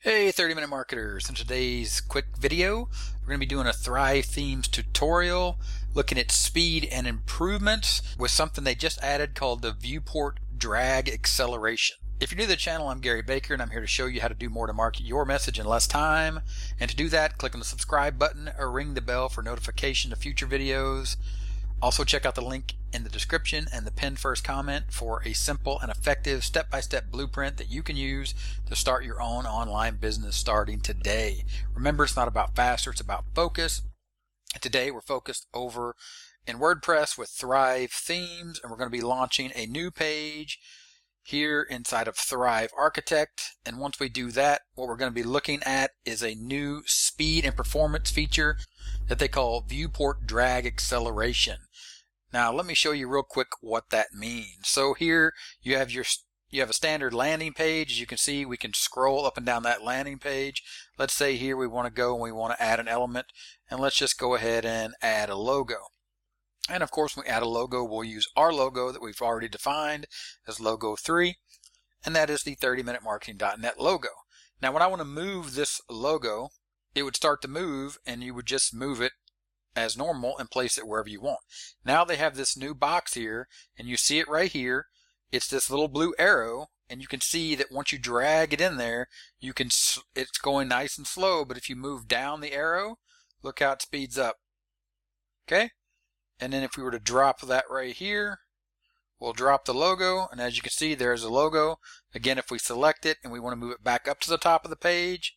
Hey 30-minute marketers, in today's quick video we're going to be doing a Thrive Themes tutorial looking at speed and improvements with something they just added called the Viewport Drag Acceleration. If you're new to the channel, I'm Gary Baker and I'm here to show you how to do more to market your message in less time. And to do that, click on the subscribe button or ring the bell for notification of future videos. Also check out the link in the description and the pinned first comment for a simple and effective step-by-step blueprint that you can use to start your own online business starting today. Remember, it's not about faster, it's about focus. And today we're focused over in WordPress with Thrive Themes, and we're going to be launching a new page here inside of Thrive Architect. And once we do that, what we're going to be looking at is a new speed and performance feature that they call Viewport Drag Acceleration. Now let me show you real quick what that means. So here you have a standard landing page. As you can see, we can scroll up and down that landing page. Let's say here we want to go and we want to add an element, and let's just go ahead and add a logo. And of course, when we add a logo, we'll use our logo that we've already defined as logo 3, and that is the 30minutemarketing.net logo. Now when I want to move this logo, it would start to move and you would just move it as normal and place it wherever you want. Now they have this new box here, and you see it right here. It's this little blue arrow, and you can see that once you drag it in there, it's going nice and slow, but if you move down the arrow, look how it speeds up. Okay? And then if we were to drop that right here, we'll drop the logo, and as you can see, there's a logo. Again, if we select it and we want to move it back up to the top of the page,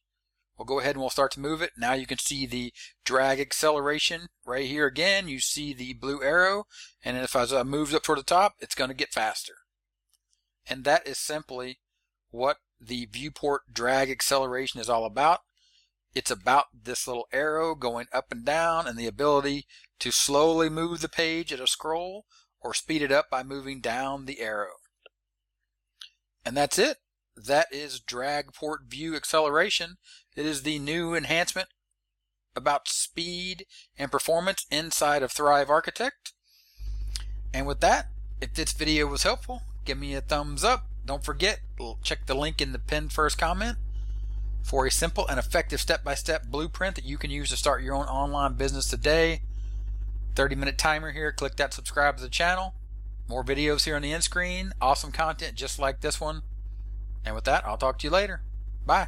we'll go ahead and we'll start to move it. Now you can see the drag acceleration right here again. You see the blue arrow, and if I move up toward the top, it's going to get faster. And that is simply what the Viewport Drag Acceleration is all about. It's about this little arrow going up and down and the ability to slowly move the page at a scroll or speed it up by moving down the arrow. And that's it. That is Dragport View Acceleration. It is the new enhancement about speed and performance inside of Thrive Architect. And with that, if this video was helpful, give me a thumbs up. Don't forget, check the link in the pinned first comment for a simple and effective step-by-step blueprint that you can use to start your own online business today. 30-minute timer here. Click that subscribe to the channel. More videos here on the end screen. Awesome content just like this one. And with that, I'll talk to you later. Bye.